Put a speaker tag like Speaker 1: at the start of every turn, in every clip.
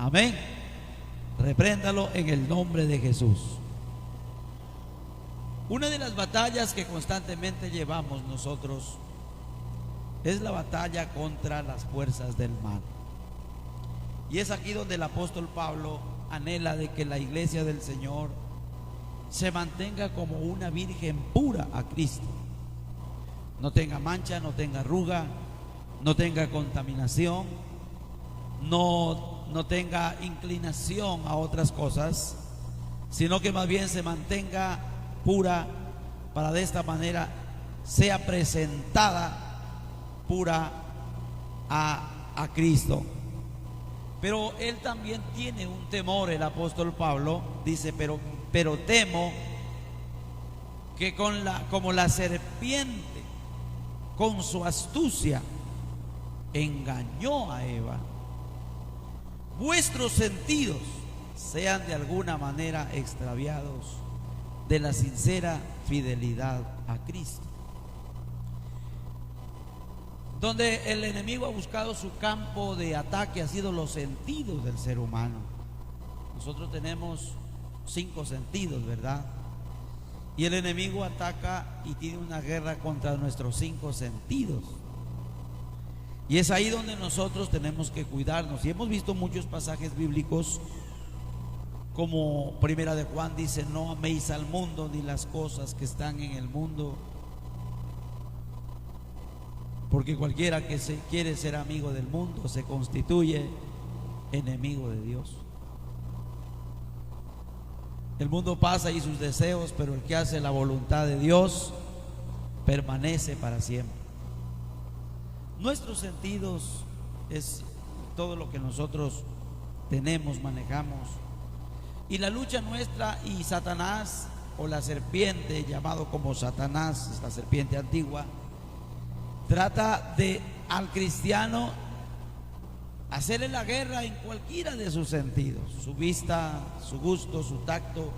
Speaker 1: Amén. Repréndalo en el nombre de Jesús. Una de las batallas que constantemente llevamos nosotros es la batalla contra las fuerzas del mal. Y es aquí donde el apóstol Pablo anhela de que la iglesia del Señor se mantenga como una virgen pura a Cristo. No tenga mancha, no tenga arruga, no tenga contaminación, no tenga inclinación a otras cosas, sino que más bien se mantenga pura, para de esta manera sea presentada pura a Cristo. Pero él también tiene un temor, el apóstol Pablo dice, pero temo que como la serpiente con su astucia engañó a Eva, vuestros sentidos sean de alguna manera extraviados de la sincera fidelidad a Cristo. Donde el enemigo ha buscado su campo de ataque ha sido los sentidos del ser humano. Nosotros tenemos 5 sentidos, ¿verdad? Y el enemigo ataca y tiene una guerra contra nuestros 5 sentidos. Y es ahí donde nosotros tenemos que cuidarnos. Y hemos visto muchos pasajes bíblicos, como Primera de Juan dice: no améis al mundo ni las cosas que están en el mundo, porque cualquiera que quiere ser amigo del mundo se constituye enemigo de Dios. El mundo pasa y sus deseos, pero el que hace la voluntad de Dios permanece para siempre. Nuestros sentidos es todo lo que nosotros tenemos, manejamos. Y la lucha nuestra y Satanás, o la serpiente, llamado como Satanás, es la serpiente antigua, trata de al cristiano hacerle la guerra en cualquiera de sus sentidos: su vista, su gusto, su tacto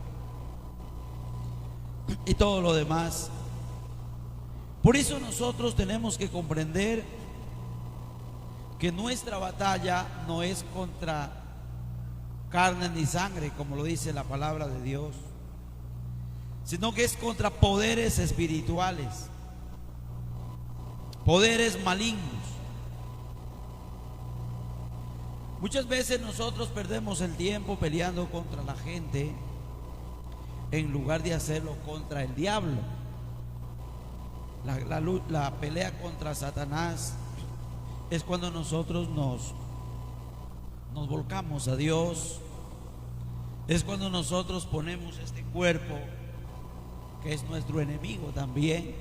Speaker 1: y todo lo demás. Por eso nosotros tenemos que comprender que nuestra batalla no es contra carne ni sangre, como lo dice la palabra de Dios, sino que es contra poderes espirituales, poderes malignos. Muchas veces nosotros perdemos el tiempo peleando contra la gente en lugar de hacerlo contra el diablo. La pelea contra Satanás es cuando nosotros nos volcamos a Dios. Es cuando nosotros ponemos este cuerpo, que es nuestro enemigo también,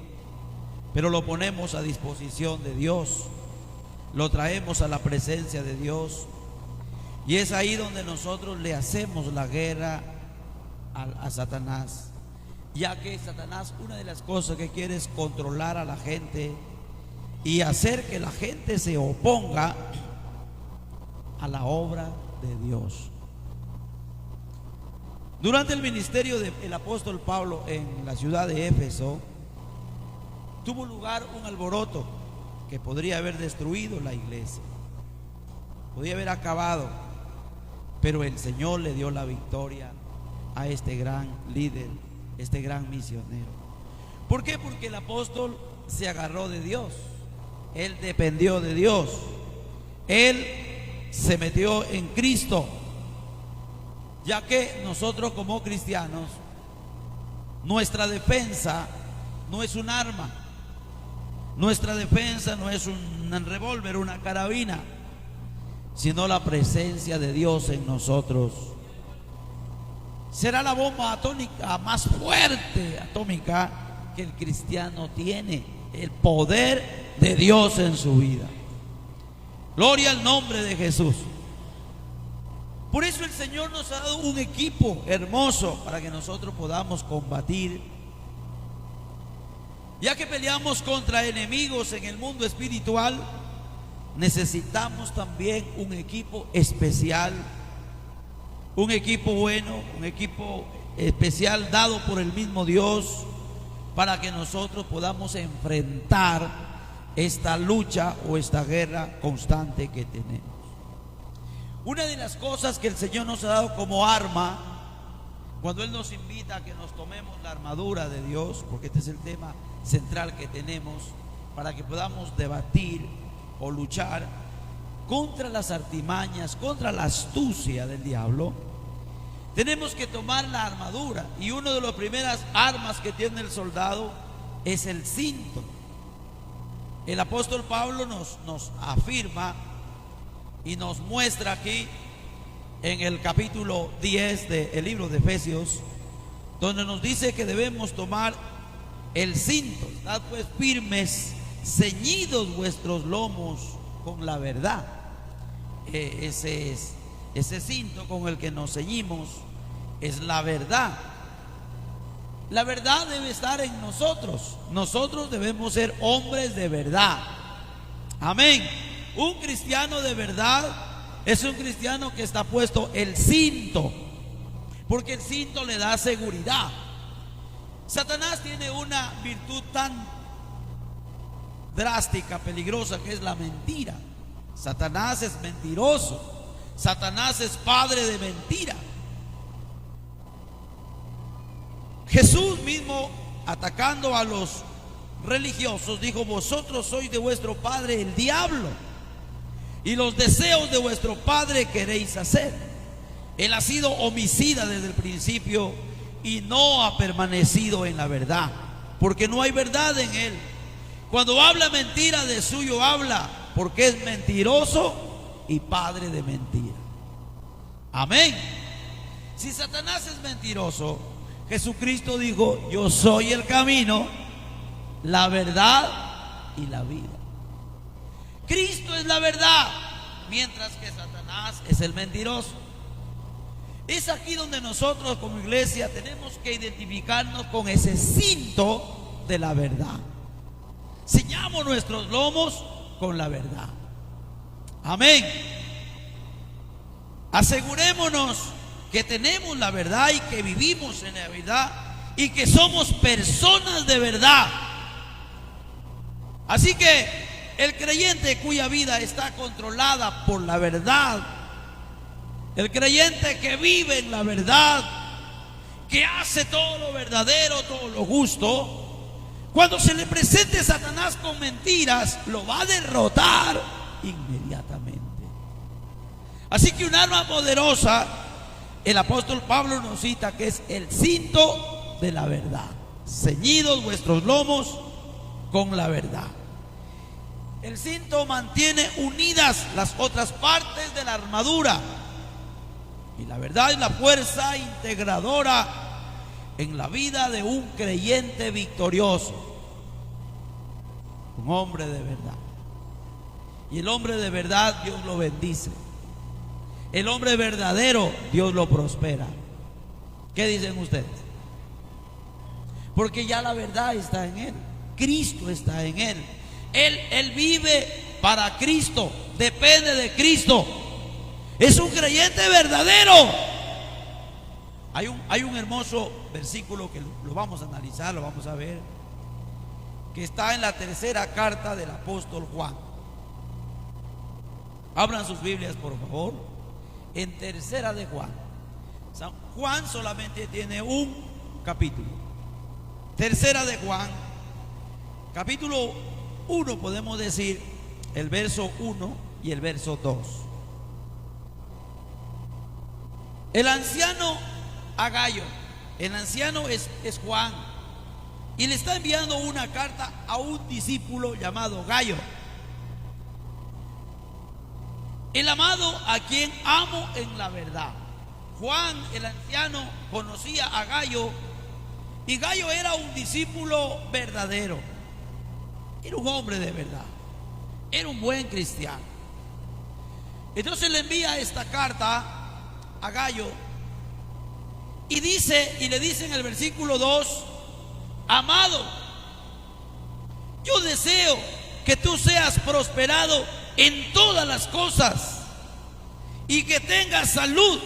Speaker 1: pero lo ponemos a disposición de Dios, lo traemos a la presencia de Dios. Y es ahí donde nosotros le hacemos la guerra a Satanás, ya que Satanás, una de las cosas que quiere es controlar a la gente y hacer que la gente se oponga a la obra de Dios. Durante el ministerio del apóstol Pablo en la ciudad de Éfeso, tuvo lugar un alboroto que podría haber destruido la iglesia, podría haber acabado, pero el Señor le dio la victoria a este gran líder, este gran misionero. ¿Por qué? Porque el apóstol se agarró de Dios, él dependió de Dios, él se metió en Cristo, ya que nosotros como cristianos, nuestra defensa no es un arma, nuestra defensa no es un revólver, una carabina, sino la presencia de Dios en nosotros. Será la bomba atómica más fuerte, atómica, que el cristiano tiene: el poder de Dios en su vida. Gloria al nombre de Jesús. Por eso el Señor nos ha dado un equipo hermoso para que nosotros podamos combatir. Ya que peleamos contra enemigos en el mundo espiritual, necesitamos también un equipo especial, un equipo bueno, un equipo especial dado por el mismo Dios, para que nosotros podamos enfrentar esta lucha o esta guerra constante que tenemos. Una de las cosas que el Señor nos ha dado como arma, cuando Él nos invita a que nos tomemos la armadura de Dios, porque este es el tema central que tenemos, para que podamos debatir o luchar contra las artimañas, contra la astucia del diablo, tenemos que tomar la armadura. Y una de las primeras armas que tiene el soldado es el cinto. El apóstol Pablo nos afirma y nos muestra aquí en el capítulo 10 del libro de Efesios, donde nos dice que debemos tomar el cinto. Estad pues firmes, ceñidos vuestros lomos con la verdad. Ese cinto con el que nos ceñimos es la verdad. La verdad debe estar en nosotros. Nosotros debemos ser hombres de verdad. Amén. Un cristiano de verdad es un cristiano que está puesto el cinto, porque el cinto le da seguridad. Satanás tiene una virtud tan drástica, peligrosa, que es la mentira. Satanás es mentiroso. Satanás es padre de mentira. Jesús mismo, atacando a los religiosos, dijo: vosotros sois de vuestro padre el diablo, y los deseos de vuestro padre queréis hacer. Él ha sido homicida desde el principio y no ha permanecido en la verdad, porque no hay verdad en él. Cuando habla mentira, de suyo habla, porque es mentiroso y padre de mentira. Amén. Si Satanás es mentiroso, Jesucristo dijo: yo soy el camino, la verdad y la vida. Cristo es la verdad, mientras que Satanás es el mentiroso. Es aquí donde nosotros como iglesia tenemos que identificarnos con ese cinto de la verdad. Ceñamos nuestros lomos con la verdad. Amén. Asegurémonos que tenemos la verdad y que vivimos en la verdad y que somos personas de verdad. Así que el creyente cuya vida está controlada por la verdad, el creyente que vive en la verdad, que hace todo lo verdadero, todo lo justo, cuando se le presente Satanás con mentiras, lo va a derrotar inmediatamente. Así que un arma poderosa, el apóstol Pablo nos cita que es el cinto de la verdad. Ceñidos vuestros lomos con la verdad. El cinto mantiene unidas las otras partes de la armadura, y la verdad es la fuerza integradora en la vida de un creyente victorioso, un hombre de verdad. Y el hombre de verdad, Dios lo bendice. El hombre verdadero, Dios lo prospera. ¿Qué dicen ustedes? Porque ya la verdad está en él. Cristo está en él. Él vive para Cristo, depende de Cristo. Es un creyente verdadero. Hay un hermoso versículo que lo vamos a analizar, lo vamos a ver, que está en la tercera carta del apóstol Juan. Abran sus Biblias, por favor, en tercera de Juan. San Juan solamente tiene un capítulo. Tercera de Juan, capítulo 1, podemos decir el verso 1 y el verso 2. El anciano a Gayo, el anciano es Juan, y le está enviando una carta a un discípulo llamado Gayo, el amado a quien amo en la verdad. Juan, el anciano, conocía a Gayo, y Gayo era un discípulo verdadero, era un hombre de verdad, era un buen cristiano. Entonces le envía esta carta a Gayo y le dice en el versículo 2: amado, yo deseo que tú seas prosperado en todas las cosas y que tengas salud,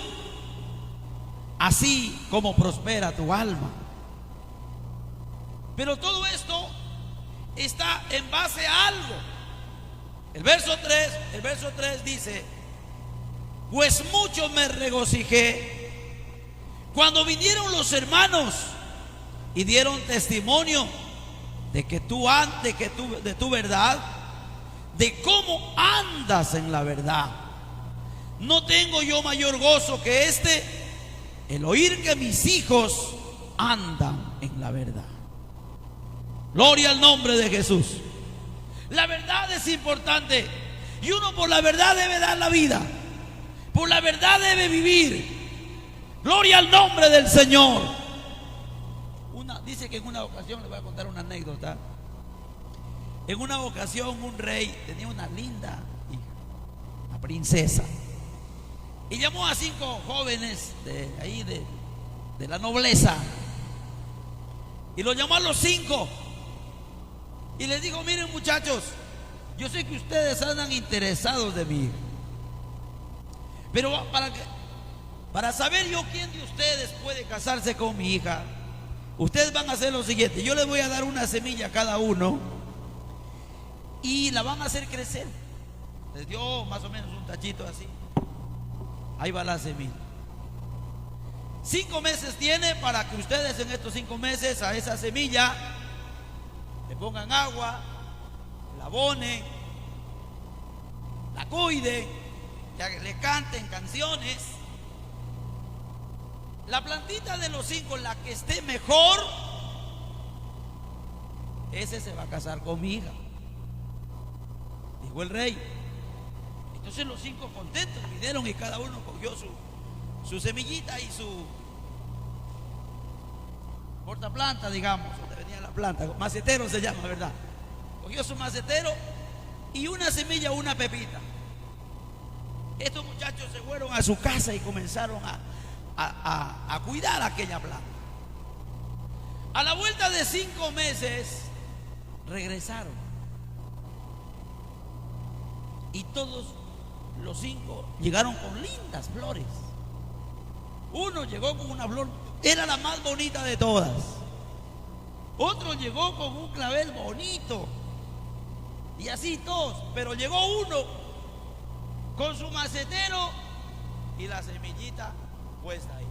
Speaker 1: así como prospera tu alma. Pero todo esto está en base a algo. El verso 3 dice: Pues mucho me regocijé cuando vinieron los hermanos y dieron testimonio de que de tu verdad, de cómo andas en la verdad. No tengo yo mayor gozo que el oír que mis hijos andan en la verdad. Gloria al nombre de Jesús. La verdad es importante y uno por la verdad debe dar la vida, por la verdad debe vivir. Gloria al nombre del Señor. Dice que en una ocasión, le voy a contar una anécdota. En una ocasión un rey tenía una linda hija, una princesa, y llamó a 5 jóvenes de la nobleza, y los llamó a los 5 y les dijo: miren, muchachos, yo sé que ustedes andan interesados de mí, pero para saber yo quién de ustedes puede casarse con mi hija, ustedes van a hacer lo siguiente: yo les voy a dar una semilla a cada uno y la van a hacer crecer. Les dio más o menos un tachito así. Ahí va la semilla. 5 meses tiene para que ustedes en estos 5 meses a esa semilla le pongan agua, la abonen, la cuiden, le canten canciones. La plantita de los 5, la que esté mejor, ese se va a casar con mi hija, dijo el rey. Entonces los 5 contentos vinieron y cada uno cogió su semillita y su portaplanta, digamos, donde venía la planta, macetero se llama, ¿verdad? Cogió su macetero y una semilla, una pepita. Estos muchachos se fueron a su casa y comenzaron a cuidar aquella planta. A la vuelta de 5 meses regresaron y todos los 5 llegaron con lindas flores. Uno llegó con una flor, era la más bonita de todas. Otro llegó con un clavel bonito, y así todos. Pero llegó uno con su macetero y la semillita puesta ahí.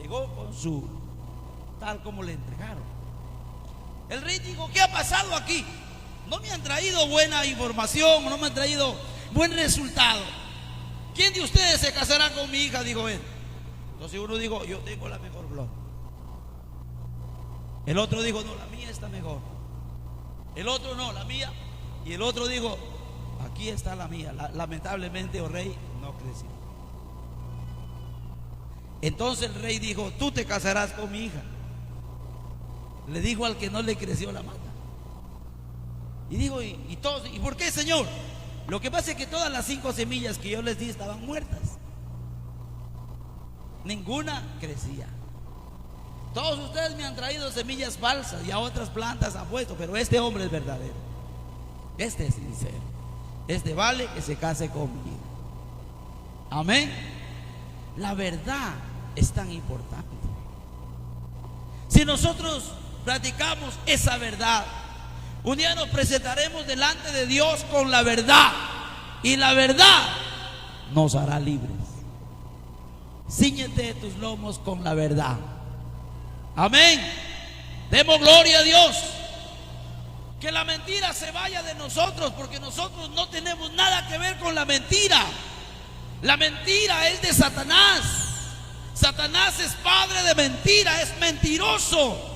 Speaker 1: Llegó con su tal como le entregaron. El rey dijo: ¿qué ha pasado aquí? No me han traído buena información, no me han traído buen resultado. ¿Quién de ustedes se casará con mi hija?, dijo él. Entonces uno dijo: yo tengo la mejor flor. El otro dijo: no, la mía está mejor. El otro: no, la mía. Y el otro dijo: aquí está la mía. Lamentablemente, oh rey, no creció. Entonces el rey dijo: tú te casarás con mi hija. Le dijo al que no le creció la mata. Y dijo: ¿y todos? ¿Y por qué, señor? Lo que pasa es que todas las 5 semillas que yo les di estaban muertas. Ninguna crecía. Todos ustedes me han traído semillas falsas y a otras plantas han puesto, pero este hombre es verdadero. Este es sincero. Este vale que se case conmigo. Amén. La verdad es tan importante. Si nosotros practicamos esa verdad, un día nos presentaremos delante de Dios con la verdad, y la verdad nos hará libres. Cíñete tus lomos con la verdad. Amén. Demos gloria a Dios. Que la mentira se vaya de nosotros, porque nosotros no tenemos nada que ver con la mentira. La mentira es de Satanás. Satanás es padre de mentira, es mentiroso.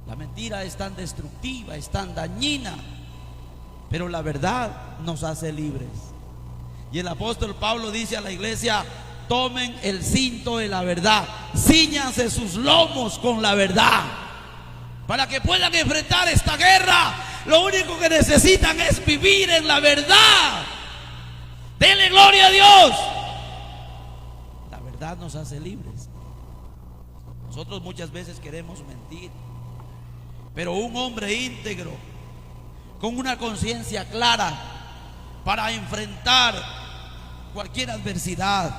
Speaker 1: La mentira es tan destructiva, es tan dañina, pero la verdad nos hace libres. Y el apóstol Pablo dice a la iglesia: tomen el cinto de la verdad, cíñanse sus lomos con la verdad, para que puedan enfrentar esta guerra. Lo único que necesitan es vivir en la verdad. Denle gloria a Dios. La verdad nos hace libres. Nosotros muchas veces queremos mentir, pero un hombre íntegro, con una conciencia clara para enfrentar cualquier adversidad,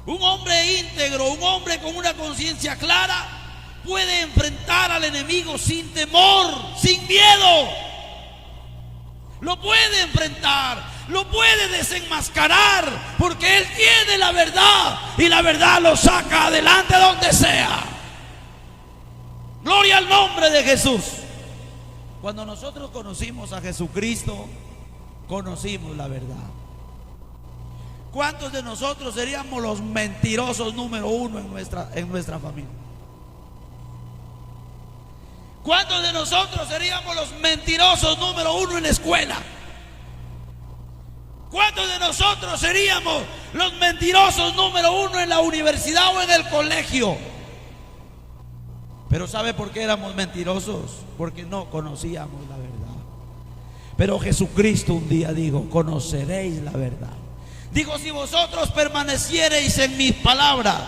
Speaker 1: un hombre íntegro, un hombre con una conciencia clara, puede enfrentar al enemigo sin temor, sin miedo. Lo puede enfrentar, lo puede desenmascarar, porque Él tiene la verdad y la verdad lo saca adelante donde sea. Gloria al nombre de Jesús. Cuando nosotros conocimos a Jesucristo, conocimos la verdad. ¿Cuántos de nosotros seríamos los mentirosos número uno en nuestra familia? ¿Cuántos de nosotros seríamos los mentirosos número uno en la escuela? ¿Cuántos de nosotros seríamos los mentirosos número uno en la universidad o en el colegio? Pero ¿sabe por qué éramos mentirosos? Porque no conocíamos la verdad. Pero Jesucristo un día dijo: conoceréis la verdad. Dijo: si vosotros permaneciereis en mis palabras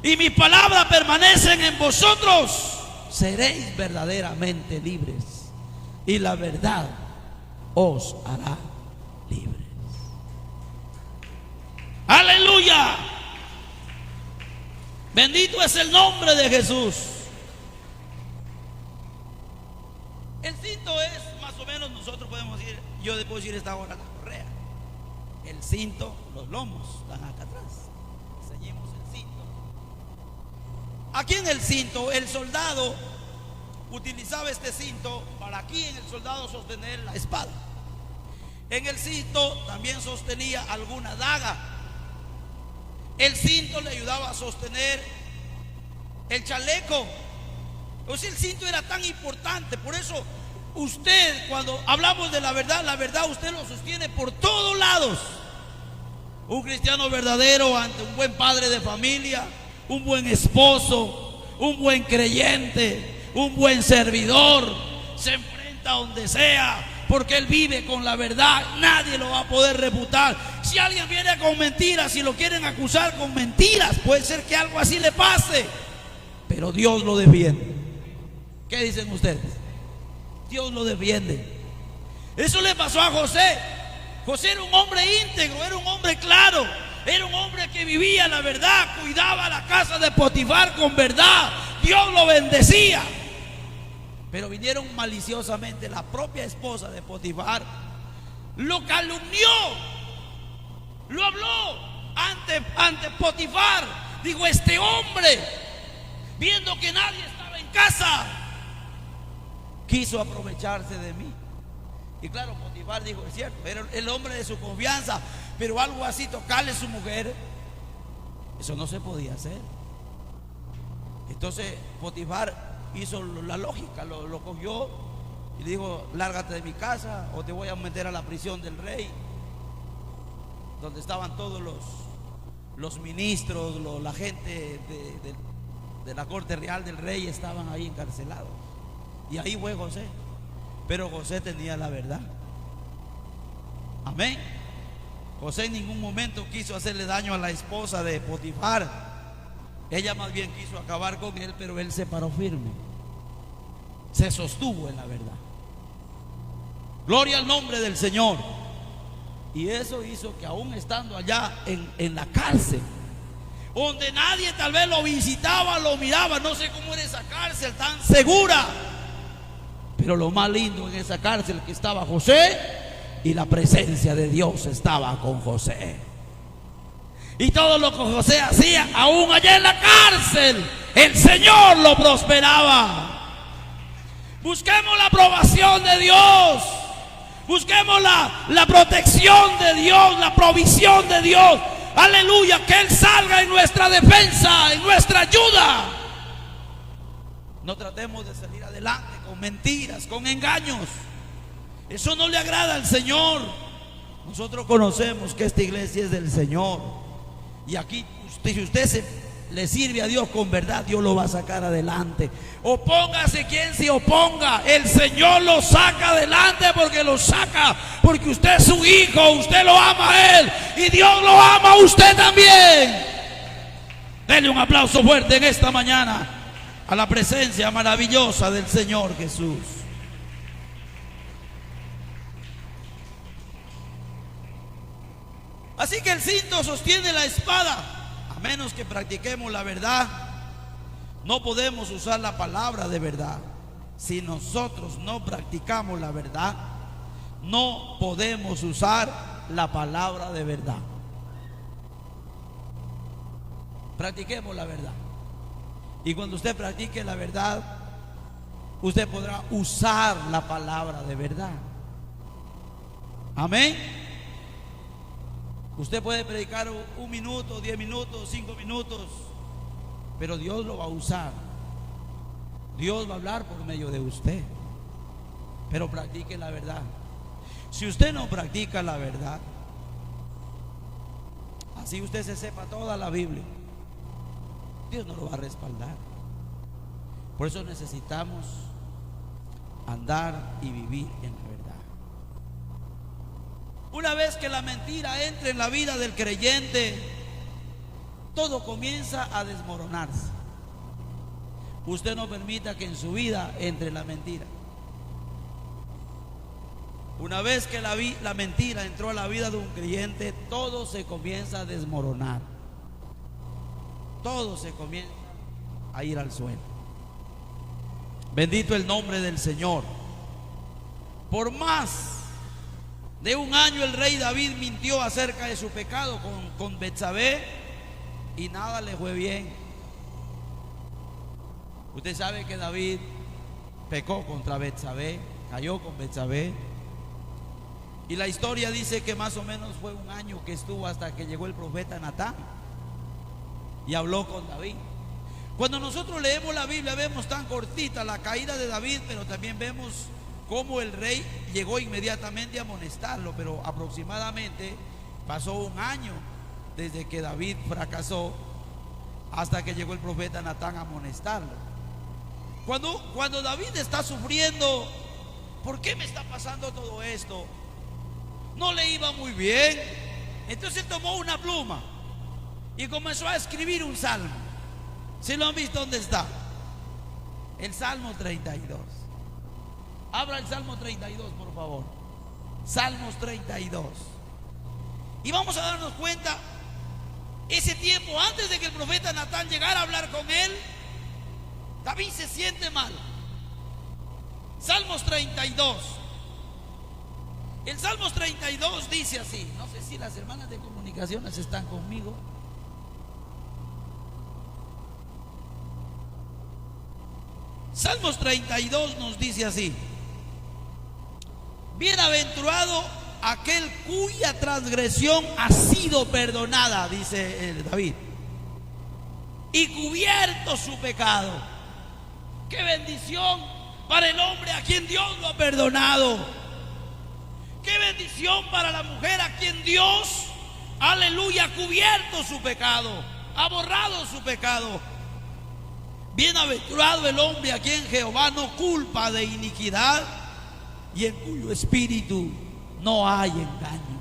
Speaker 1: y mis palabras permanecen en vosotros, seréis verdaderamente libres, y la verdad os hará libres. Aleluya. Bendito es el nombre de Jesús. El cinto es más o menos, nosotros podemos decir, yo le puedo decir esta hora la correa. El cinto, los lomos están acá atrás. Enseñemos el cinto. Aquí en el cinto, el soldado utilizaba este cinto para aquí en el soldado sostener la espada. En el cinto también sostenía alguna daga. El cinto le ayudaba a sostener el chaleco. O sea, el cinto era tan importante. Por eso usted, cuando hablamos de la verdad usted lo sostiene por todos lados. Un cristiano verdadero ante un buen padre de familia, un buen esposo, un buen creyente, un buen servidor, se enfrenta donde sea, porque él vive con la verdad. Nadie lo va a poder refutar. Si alguien viene con mentiras, si lo quieren acusar con mentiras, puede ser que algo así le pase, pero Dios lo defiende. ¿Qué dicen ustedes? Dios lo defiende. Eso le pasó a José. José era un hombre íntegro, era un hombre claro, era un hombre que vivía la verdad, cuidaba la casa de Potifar con verdad. Dios lo bendecía. Pero vinieron maliciosamente, la propia esposa de Potifar lo calumnió, lo habló ante Potifar. Dijo: este hombre, viendo que nadie estaba en casa, quiso aprovecharse de mí. Y claro, Potifar dijo: es cierto, era el hombre de su confianza, pero algo así, tocarle a su mujer, eso no se podía hacer. Entonces Potifar hizo la lógica, lo cogió y le dijo: lárgate de mi casa o te voy a meter a la prisión del rey, donde estaban todos los ministros, la gente de la corte real del rey, estaban ahí encarcelados. Y ahí fue José. Pero José tenía la verdad. Amén. José en ningún momento quiso hacerle daño a la esposa de Potifar. Ella más bien quiso acabar con él, pero él se paró firme, se sostuvo en la verdad. Gloria al nombre del Señor. Y eso hizo que aún estando allá en la cárcel, donde nadie tal vez lo visitaba, lo miraba, no sé cómo era esa cárcel tan segura, pero lo más lindo en esa cárcel que estaba José, y la presencia de Dios estaba con José. Y todo lo que José hacía, aún allá en la cárcel, el Señor lo prosperaba. Busquemos la aprobación de Dios, busquemos la protección de Dios, la provisión de Dios. Aleluya, que Él salga en nuestra defensa, en nuestra ayuda. No tratemos de salir adelante con mentiras, con engaños. Eso no le agrada al Señor. Nosotros conocemos que esta iglesia es del Señor. Y aquí, si usted le sirve a Dios con verdad, Dios lo va a sacar adelante. Opóngase quien se oponga, el Señor lo saca adelante, porque lo saca, porque usted es su hijo, usted lo ama a Él y Dios lo ama a usted también. Denle un aplauso fuerte en esta mañana a la presencia maravillosa del Señor Jesús. Así que el cinto sostiene la espada. A menos que practiquemos la verdad, no podemos usar la palabra de verdad. Si nosotros no practicamos la verdad, no podemos usar la palabra de verdad. Practiquemos la verdad. Y cuando usted practique la verdad, usted podrá usar la palabra de verdad. Amén. Usted puede predicar 1 minuto, 10 minutos, 5 minutos, pero Dios lo va a usar. Dios va a hablar por medio de usted. Pero practique la verdad. Si usted no practica la verdad, así usted se sepa toda la Biblia, Dios no lo va a respaldar. Por eso necesitamos andar y vivir en la verdad. Una vez que la mentira entre en la vida del creyente, todo comienza a desmoronarse. Usted no permita que en su vida entre la mentira. Una vez que la mentira entró a la vida de un creyente, todo se comienza a desmoronar. Todo se comienza a ir al suelo. Bendito el nombre del Señor. Por más de 1 año el rey David mintió acerca de su pecado con Betsabé y nada le fue bien. Usted sabe que David pecó contra Betsabé, cayó con Betsabé. Y la historia dice que más o menos fue 1 año que estuvo hasta que llegó el profeta Natán y habló con David. Cuando nosotros leemos la Biblia vemos tan cortita la caída de David, pero también vemos cómo el rey llegó inmediatamente a amonestarlo. Pero aproximadamente pasó 1 año desde que David fracasó hasta que llegó el profeta Natán a amonestarlo. Cuando David está sufriendo, ¿por qué me está pasando todo esto? No le iba muy bien. Entonces tomó una pluma y comenzó a escribir un salmo. ¿Sí lo han visto? ¿Dónde está? El Salmo 32. Abra el Salmo 32, por favor. Salmos 32. Y vamos a darnos cuenta, ese tiempo antes de que el profeta Natán llegara a hablar con él, David se siente mal. Salmos 32. El Salmos 32 dice así. No sé si las hermanas de comunicaciones están conmigo. Salmos 32 nos dice así: bienaventurado aquel cuya transgresión ha sido perdonada, dice David, y cubierto su pecado. Qué bendición para el hombre a quien Dios lo ha perdonado. Qué bendición para la mujer a quien Dios, aleluya, ha cubierto su pecado, ha borrado su pecado. Bienaventurado el hombre a quien Jehová no culpa de iniquidad y en cuyo espíritu no hay engaño.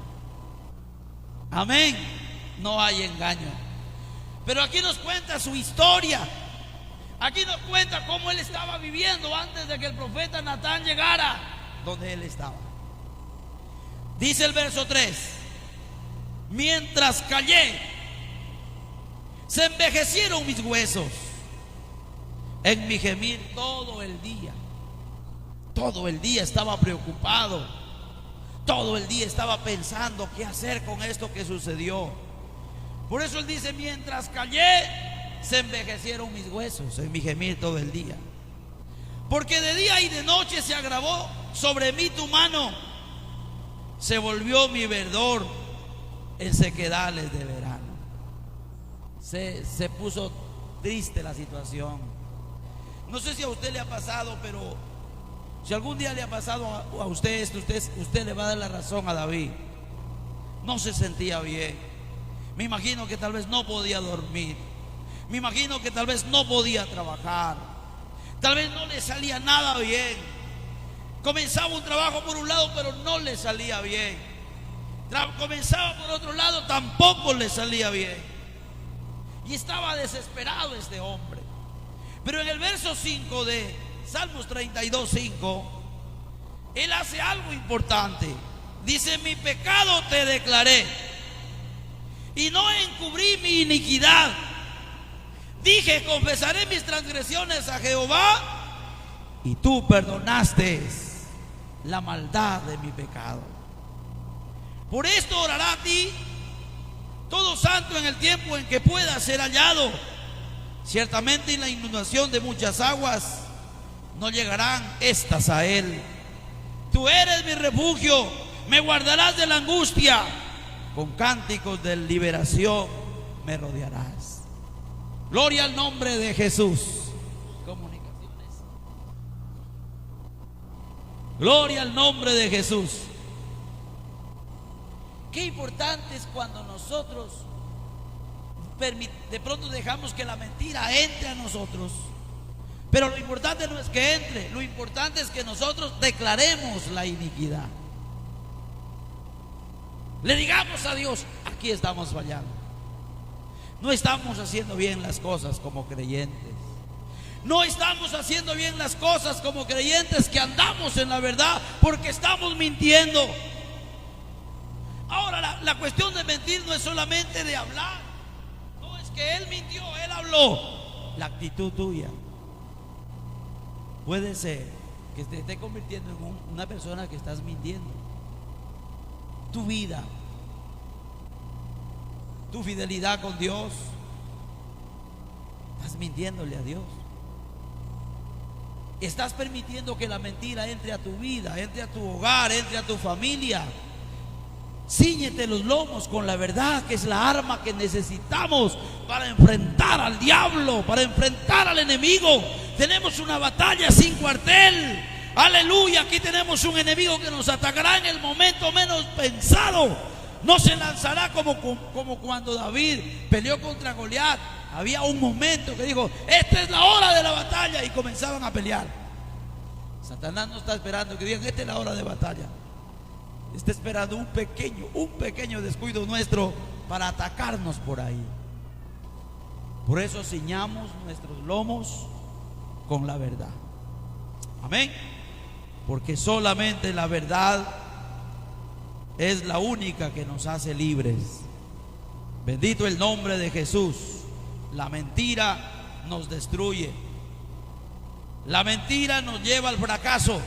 Speaker 1: Amén. No hay engaño. Pero aquí nos cuenta su historia. Aquí nos cuenta cómo él estaba viviendo antes de que el profeta Natán llegara donde él estaba. Dice el verso 3: mientras callé, se envejecieron mis huesos en mi gemir todo el día. Todo el día estaba preocupado. Todo el día estaba pensando qué hacer con esto que sucedió. Por eso él dice: mientras callé, se envejecieron mis huesos en mi gemir todo el día. Porque de día y de noche se agravó sobre mí tu mano. Se volvió mi verdor en sequedales de verano. Se puso triste la situación. No sé si a usted le ha pasado, pero si algún día le ha pasado a usted esto, usted le va a dar la razón a David. No se sentía bien. Me imagino que tal vez no podía dormir. Me imagino que tal vez no podía trabajar. Tal vez no le salía nada bien. Comenzaba un trabajo por un lado, pero no le salía bien. Comenzaba por otro lado, tampoco le salía bien. Y estaba desesperado este hombre. Pero en el verso 5 de Salmos 32, 5, él hace algo importante. Dice: mi pecado te declaré y no encubrí mi iniquidad. Dije: confesaré mis transgresiones a Jehová, y tú perdonaste la maldad de mi pecado. Por esto orará a ti todo santo en el tiempo en que pueda ser hallado. Ciertamente en la inundación de muchas aguas no llegarán estas a él. Tú eres mi refugio, me guardarás de la angustia, con cánticos de liberación me rodearás. Gloria al nombre de Jesús. Comunicaciones. Gloria al nombre de Jesús. Qué importante es cuando nosotros de pronto dejamos que la mentira entre a nosotros. Pero lo importante no es que entre, lo importante es que nosotros declaremos la iniquidad. Le digamos a Dios: aquí estamos fallando, no estamos haciendo bien las cosas como creyentes, no estamos haciendo bien las cosas como creyentes que andamos en la verdad, porque estamos mintiendo. Ahora la cuestión de mentir no es solamente de hablar, no es que él mintió, él habló. La actitud tuya puede ser que te esté convirtiendo en una persona que estás mintiendo. Tu vida, tu fidelidad con Dios, estás mintiéndole a Dios. Estás permitiendo que la mentira entre a tu vida, entre a tu hogar, entre a tu familia. Cíñete los lomos con la verdad, que es la arma que necesitamos para enfrentar al diablo, para enfrentar al enemigo. Tenemos una batalla sin cuartel. Aleluya, aquí tenemos un enemigo que nos atacará en el momento menos pensado. No se lanzará como cuando David peleó contra Goliat. Había un momento que dijo: esta es la hora de la batalla, y comenzaban a pelear. Satanás no está esperando que digan: esta es la hora de batalla. Está esperando un pequeño descuido nuestro para atacarnos por ahí. Por eso ciñamos nuestros lomos con la verdad. Amén. Porque solamente la verdad es la única que nos hace libres. Bendito el nombre de Jesús. La mentira nos destruye. La mentira nos lleva al fracaso.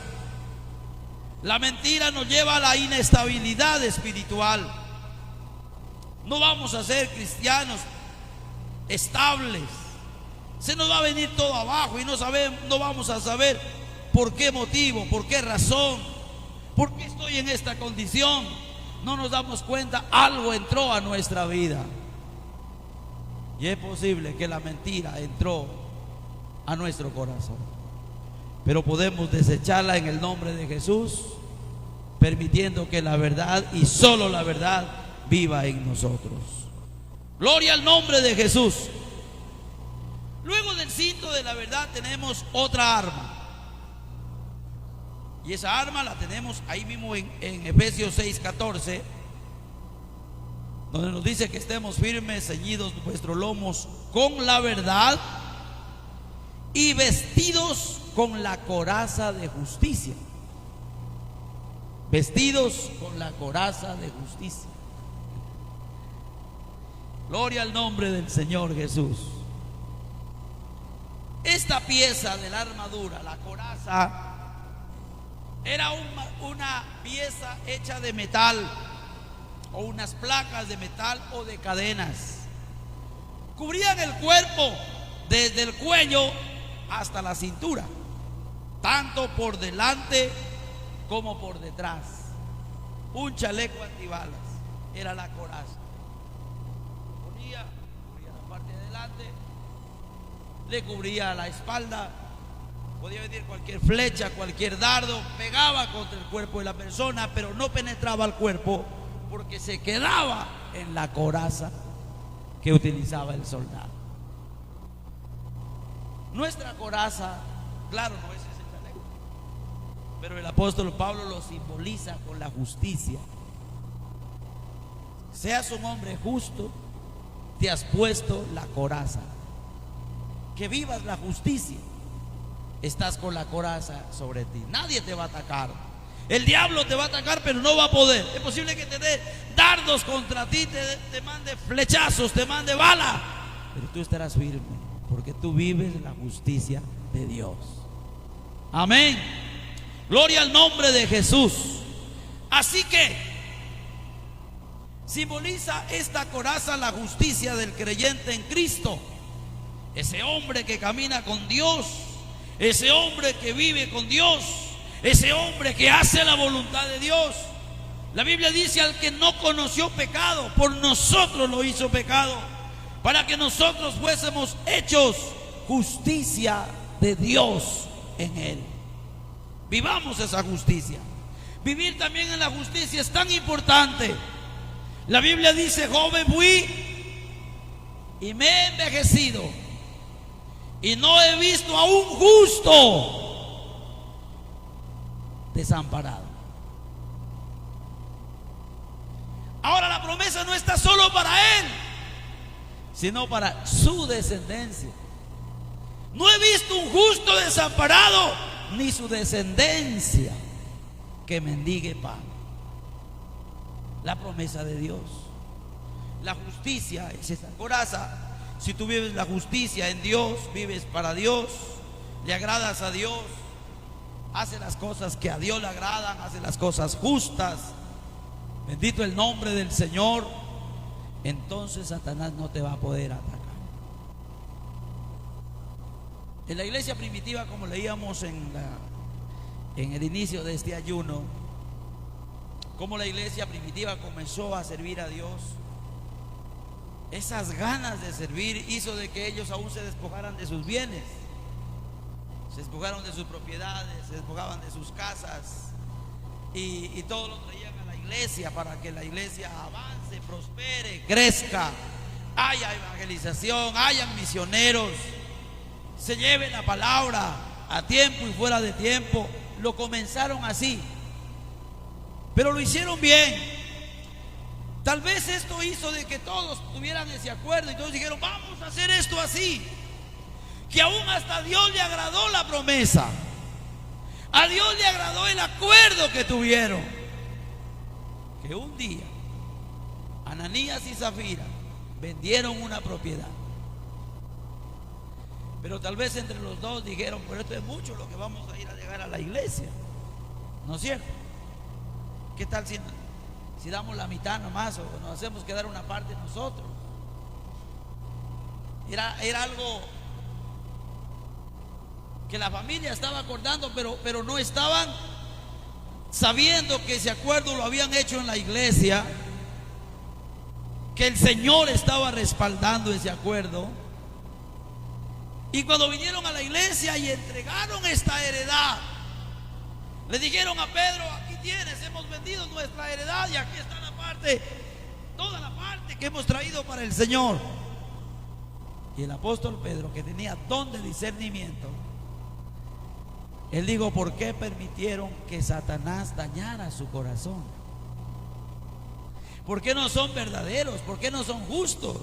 Speaker 1: La mentira nos lleva a la inestabilidad espiritual. No vamos a ser cristianos estables. Se nos va a venir todo abajo y no vamos a saber por qué motivo, por qué razón, por qué estoy en esta condición. No nos damos cuenta, algo entró a nuestra vida. Y es posible que la mentira entró a nuestro corazón, pero podemos desecharla en el nombre de Jesús, permitiendo que la verdad y solo la verdad viva en nosotros. Gloria al nombre de Jesús. Luego del cinto de la verdad tenemos otra arma, y esa arma la tenemos ahí mismo en Efesios 6:14, donde nos dice que estemos firmes, ceñidos vuestros lomos con la verdad y vestidos con la coraza de justicia. Vestidos con la coraza de justicia. Gloria al nombre del Señor Jesús. Esta pieza de la armadura, la coraza, era una pieza hecha de metal, o unas placas de metal o de cadenas. Cubrían el cuerpo desde el cuello hasta la cintura, tanto por delante como por detrás. Un chaleco antibalas era la coraza. Cubría la parte de delante, le cubría la espalda. Podía venir cualquier flecha, cualquier dardo, pegaba contra el cuerpo de la persona, pero no penetraba al cuerpo, porque se quedaba en la coraza que utilizaba el soldado. Nuestra coraza, claro, no es ese chaleco, pero el apóstol Pablo lo simboliza con la justicia. Seas un hombre justo, te has puesto la coraza. Que vivas la justicia, estás con la coraza sobre ti. Nadie te va a atacar. El diablo te va a atacar, pero no va a poder. Es posible que te dé dardos contra ti, te mande flechazos, te mande bala, pero tú estarás firme, porque tú vives la justicia de Dios. Amén. Gloria al nombre de Jesús. Así que simboliza esta coraza la justicia del creyente en Cristo. Ese hombre que camina con Dios, ese hombre que vive con Dios, ese hombre que hace la voluntad de Dios. La Biblia dice: al que no conoció pecado, por nosotros lo hizo pecado, para que nosotros fuésemos hechos justicia de Dios en él. Vivamos esa justicia. Vivir también en la justicia es tan importante. La Biblia dice: joven fui y me he envejecido, y no he visto a un justo desamparado. Ahora la promesa no está solo para él, sino para su descendencia. No he visto un justo desamparado, ni su descendencia que mendigue pan. La promesa de Dios. La justicia es esa coraza. Si tú vives la justicia en Dios, vives para Dios, le agradas a Dios, haces las cosas que a Dios le agradan, haces las cosas justas, bendito el nombre del Señor, entonces Satanás no te va a poder atacar. En la iglesia primitiva, como leíamos en el inicio de este ayuno, como la iglesia primitiva comenzó a servir a Dios, esas ganas de servir hizo de que ellos aún se despojaran de sus bienes, se despojaron de sus propiedades, se despojaban de sus casas, y todo lo traían a la iglesia para que la iglesia avance, prospere, crezca, haya evangelización, hayan misioneros, se lleve la palabra a tiempo y fuera de tiempo. Lo comenzaron así, pero lo hicieron bien. Tal vez esto hizo de que todos tuvieran ese acuerdo y todos dijeron: vamos a hacer esto así. Que aún hasta a Dios le agradó la promesa, a Dios le agradó el acuerdo que tuvieron. Que un día Ananías y Zafira vendieron una propiedad, pero tal vez entre los dos dijeron: pero esto es mucho lo que vamos a ir a llegar a la iglesia, ¿no es cierto? ¿Qué tal si damos la mitad nomás, o nos hacemos quedar una parte nosotros? Era algo que la familia estaba acordando, pero no estaban sabiendo que ese acuerdo lo habían hecho en la iglesia, que el Señor estaba respaldando ese acuerdo. Y cuando vinieron a la iglesia y entregaron esta heredad, le dijeron a Pedro: aquí tienes, hemos vendido nuestra heredad y aquí está la parte, toda la parte que hemos traído para el Señor. Y el apóstol Pedro, que tenía don de discernimiento, él dijo: ¿por qué permitieron que Satanás dañara su corazón? ¿Por qué no son verdaderos? ¿Por qué no son justos?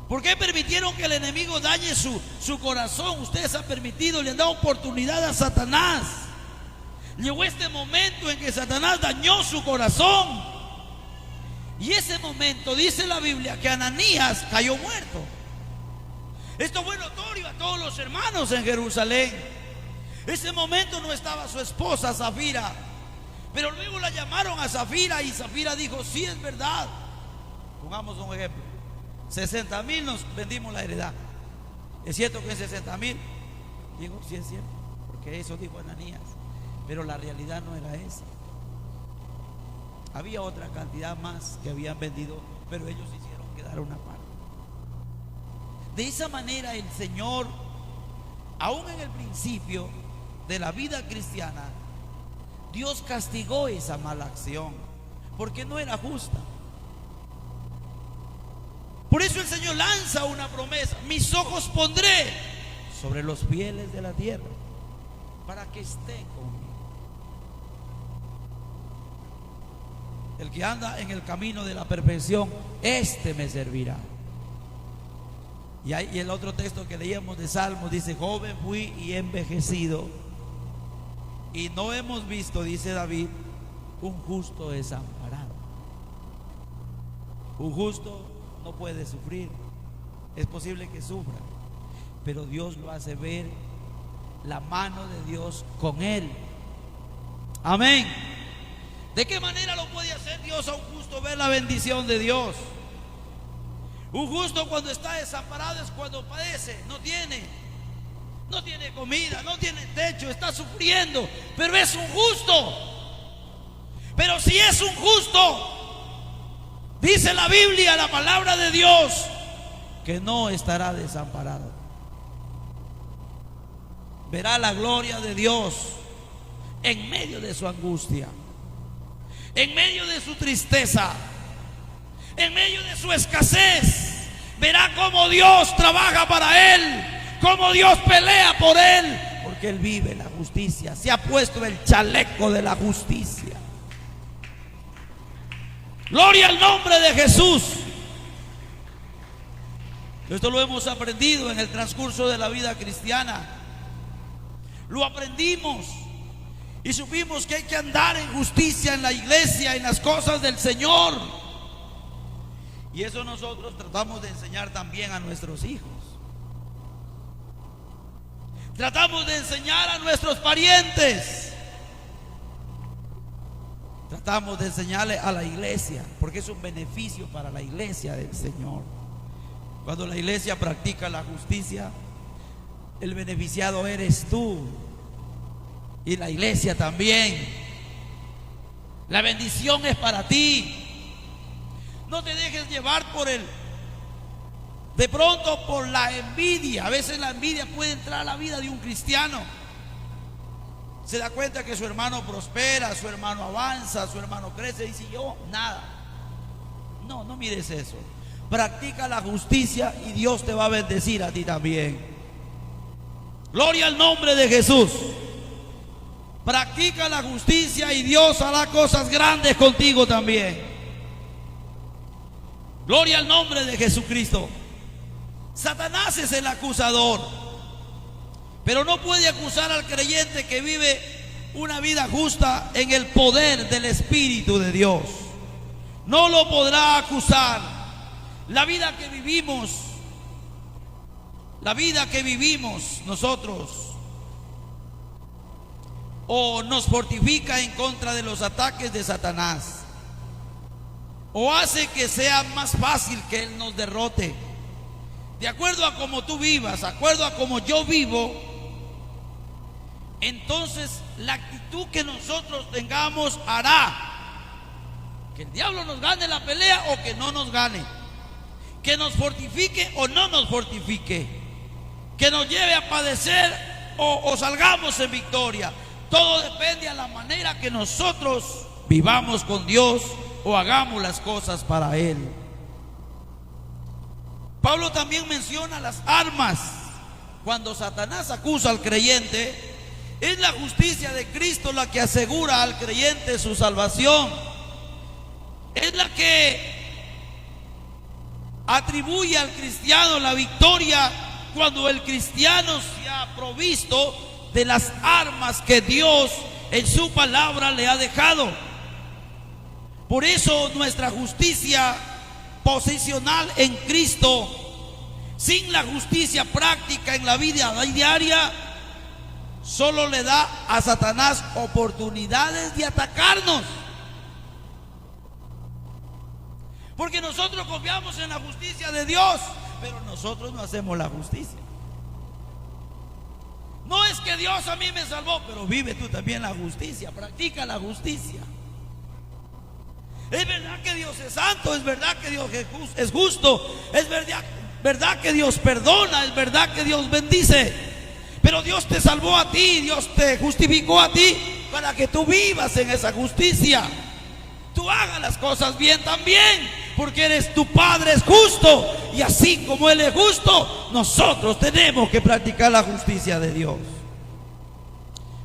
Speaker 1: ¿Por qué permitieron que el enemigo dañe su corazón? Ustedes han permitido, le han dado oportunidad a Satanás. Llegó este momento en que Satanás dañó su corazón, y ese momento dice la Biblia que Ananías cayó muerto. Esto fue notorio a todos los hermanos en Jerusalén. Ese momento no estaba su esposa Zafira, pero luego la llamaron a Zafira y Zafira dijo: sí, es verdad. Pongamos un ejemplo: 60,000 nos vendimos la heredad. ¿Es cierto que en 60,000? Digo: sí, es cierto, porque eso dijo Ananías. Pero la realidad no era esa. Había otra cantidad más que habían vendido, pero ellos hicieron quedar una parte. De esa manera el Señor, aún en el principio de la vida cristiana, Dios castigó esa mala acción, porque no era justa. Por eso el Señor lanza una promesa: mis ojos pondré sobre los fieles de la tierra, para que estén conmigo. El que anda en el camino de la perfección, este me servirá. Y el otro texto que leíamos de Salmos dice: joven fui y he envejecido, y no hemos visto, dice David, un justo desamparado. Un justo no puede sufrir. Es posible que sufra, pero Dios lo hace ver, la mano de Dios con él, Amén. ¿De qué manera lo puede hacer Dios a un justo ver la bendición de Dios? Un justo cuando está desamparado es cuando padece, no tiene comida, no tiene techo, está sufriendo, pero es un justo. Pero si es un justo, dice la Biblia, la palabra de Dios, que no estará desamparado. Verá la gloria de Dios en medio de su angustia, en medio de su tristeza, en medio de su escasez. Verá cómo Dios trabaja para él, cómo Dios pelea por él, porque él vive la justicia, se ha puesto el chaleco de la justicia. Gloria al nombre de Jesús. Esto lo hemos aprendido en el transcurso de la vida cristiana. Lo aprendimos y supimos que hay que andar en justicia en la iglesia, en las cosas del Señor. Y eso nosotros tratamos de enseñar también a nuestros hijos. Tratamos de enseñar a nuestros parientes. Tratamos de enseñarle a la iglesia, porque es un beneficio para la iglesia del Señor. Cuando la iglesia practica la justicia, el beneficiado eres tú y la iglesia también. La bendición es para ti. No te dejes llevar de pronto por la envidia. A veces la envidia puede entrar a la vida de un cristiano. Se da cuenta que su hermano prospera, su hermano avanza, su hermano crece, y dice: yo nada. No mires eso. Practica la justicia y Dios te va a bendecir a ti también. Gloria al nombre de Jesús. Practica la justicia y Dios hará cosas grandes contigo también. Gloria al nombre de Jesucristo. Satanás es el acusador, pero no puede acusar al creyente que vive una vida justa en el poder del Espíritu de Dios. No lo podrá acusar. La vida que vivimos nosotros, o nos fortifica en contra de los ataques de Satanás, o hace que sea más fácil que él nos derrote. De acuerdo a como tú vivas, de acuerdo a como yo vivo, entonces la actitud que nosotros tengamos hará que el diablo nos gane la pelea o que no nos gane, que nos fortifique o no nos fortifique, que nos lleve a padecer o salgamos en victoria. Todo depende a la manera que nosotros vivamos con Dios o hagamos las cosas para Él. Pablo también menciona las armas. Cuando Satanás acusa al creyente, es la justicia de Cristo la que asegura al creyente su salvación. Es la que atribuye al cristiano la victoria cuando el cristiano se ha provisto de las armas que Dios en su palabra le ha dejado. Por eso nuestra justicia posicional en Cristo, sin la justicia práctica en la vida diaria, solo le da a Satanás oportunidades de atacarnos. Porque nosotros confiamos en la justicia de Dios, pero nosotros no hacemos la justicia. No es que Dios a mí me salvó, pero vive tú también la justicia, practica la justicia. Es verdad que Dios es santo, es verdad que Dios es justo, es verdad que Dios perdona, es verdad que Dios bendice. Pero Dios te salvó a ti, Dios te justificó a ti para que tú vivas en esa justicia. Tú hagas las cosas bien también, porque tu Padre es justo, y así como Él es justo, nosotros tenemos que practicar la justicia de Dios.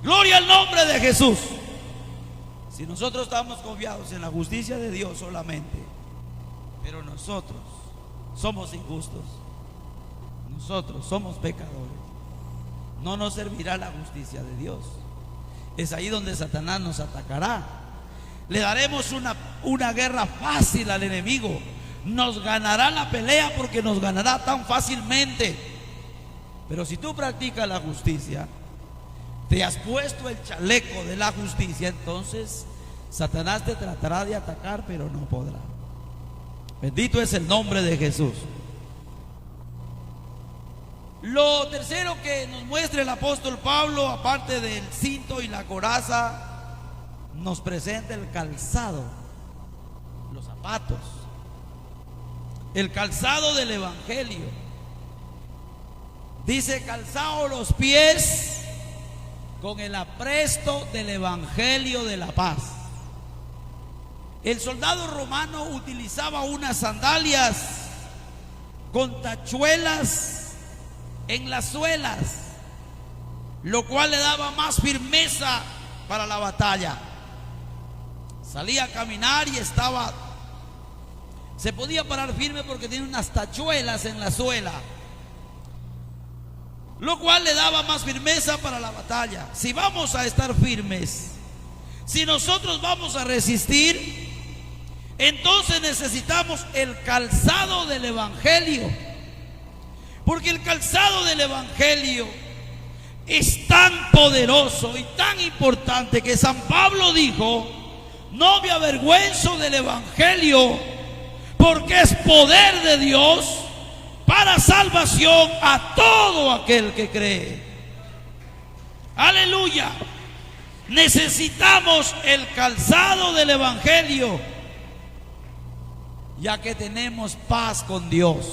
Speaker 1: Gloria al nombre de Jesús. Si nosotros estamos confiados en la justicia de Dios solamente, pero nosotros somos injustos, nosotros somos pecadores, no nos servirá la justicia de Dios. Es ahí donde Satanás nos atacará. Le daremos una guerra fácil al enemigo. Nos ganará la pelea porque nos ganará tan fácilmente. Pero si tú practicas la justicia, te has puesto el chaleco de la justicia, entonces Satanás te tratará de atacar, pero no podrá. Bendito es el nombre de Jesús. Lo tercero que nos muestra el apóstol Pablo, aparte del cinto y la coraza, nos presenta el calzado, los zapatos, el calzado del evangelio. Dice: calzaos los pies con el apresto del evangelio de la paz. El soldado romano utilizaba unas sandalias con tachuelas en las suelas, lo cual le daba más firmeza para la batalla. Salía a caminar y se podía parar firme porque tiene unas tachuelas en la suela, lo cual le daba más firmeza para la batalla. Si vamos a estar firmes, si nosotros vamos a resistir, entonces necesitamos el calzado del evangelio, porque el calzado del evangelio es tan poderoso y tan importante que San Pablo dijo: no me avergüenzo del evangelio, porque es poder de Dios para salvación a todo aquel que cree. Aleluya. Necesitamos el calzado del evangelio, ya que tenemos paz con Dios,